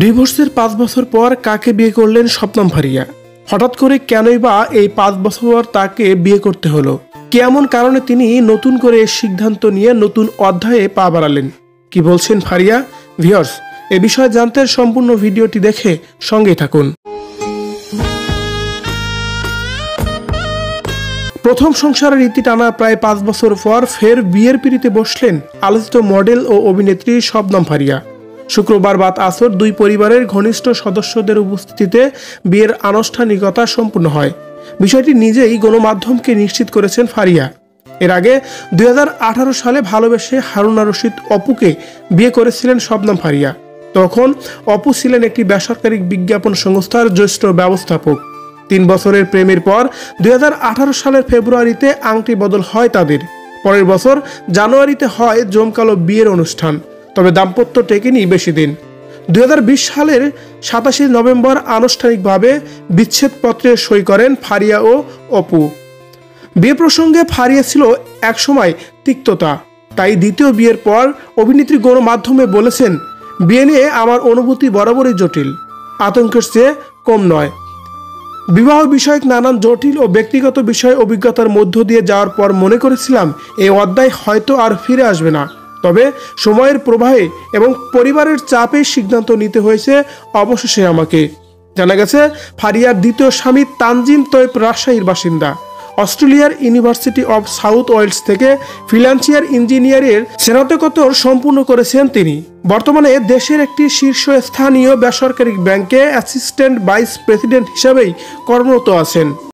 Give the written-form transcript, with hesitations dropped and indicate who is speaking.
Speaker 1: ডিভোর্সের 5 বছর পর কাকে বিয়ে করলেন শবনম ফারিয়া? হঠাৎ করে কেনই বা এই 5 বছর পর তাকে বিয়ে করতে হলো? কেমন কারণে তিনি নতুন করে সিদ্ধান্ত নিয়ে নতুন অধ্যায়ে পা বাড়ালেন? কি বলছেন ফারিয়া? ভিউয়ার্স, এ বিষয়ে জানতে সম্পূর্ণ ভিডিওটি দেখে সঙ্গেই থাকুন। প্রথম সংসারের ইতি টানা প্রায় 5 বছর পর ফের বিয়ের পিঁড়িতে বসলেন আলোচিত মডেল ও অভিনেত্রী শবনম ফারিয়া। শুক্রবার বাদ আসর দুই পরিবারের ঘনিষ্ঠ সদস্যদের উপস্থিতিতে বিয়ের আনুষ্ঠানিকতা সম্পূর্ণ হয়। বিষয়টি নিজেই গণমাধ্যমকে নিশ্চিত করেছেন ফারিয়া। এর আগে 2018 সালে ভালোবেসে হারুনা রশিদ অপুকে বিয়ে করেছিলেন শবনম ফারিয়া। তখন অপু ছিলেন একটি বেসরকারি বিজ্ঞাপন সংস্থার জ্যেষ্ঠ ব্যবস্থাপক। 3 বছরের প্রেমের পর 2018 সালের ফেব্রুয়ারিতে আংটি বদল হয় তাদের। পরের বছর জানুয়ারিতে হয় জমকালো বিয়ের অনুষ্ঠান। তবে দাম্পত্য টেকেনি বেশি দিন। 2020 সালের 27 নভেম্বর আনুষ্ঠানিকভাবে বিচ্ছেদপত্রে সই করেন ফারিয়া ও অপু। বিয়ে প্রসঙ্গে ফারিয়া ছিল একসময় তিক্ততা, তাই দ্বিতীয় বিয়ের পর অভিনেত্রী গণমাধ্যমে বলেছেন, বিয়ে নিয়ে আমার অনুভূতি বরাবরই জটিল, আতঙ্কের চেয়ে কম নয়। বিবাহ বিষয়ক নানান জটিল ও ব্যক্তিগত বিষয় অভিজ্ঞতার মধ্য দিয়ে যাওয়ার পর মনে করেছিলাম এই অধ্যায় হয়তো আর ফিরে আসবে না। তবে সময়ের প্রবাহে এবং পরিবারের চাপে সিদ্ধান্ত নিতে হয়েছে অবশেষে আমাকে। জানা গেছে, ফারিয়ার দ্বিতীয় স্বামী তানজিম তৈয়ব রাজশাহীর বাসিন্দা। অস্ট্রেলিয়ার ইউনিভার্সিটি অব সাউথ ওয়েলস থেকে ফিনান্সিয়াল ইঞ্জিনিয়ারের স্নাতকোত্তর সম্পূর্ণ করেছেন তিনি। বর্তমানে দেশের একটি শীর্ষস্থানীয় বেসরকারি ব্যাংকে অ্যাসিস্ট্যান্ট ভাইস প্রেসিডেন্ট হিসেবেই কর্মরত আছেন।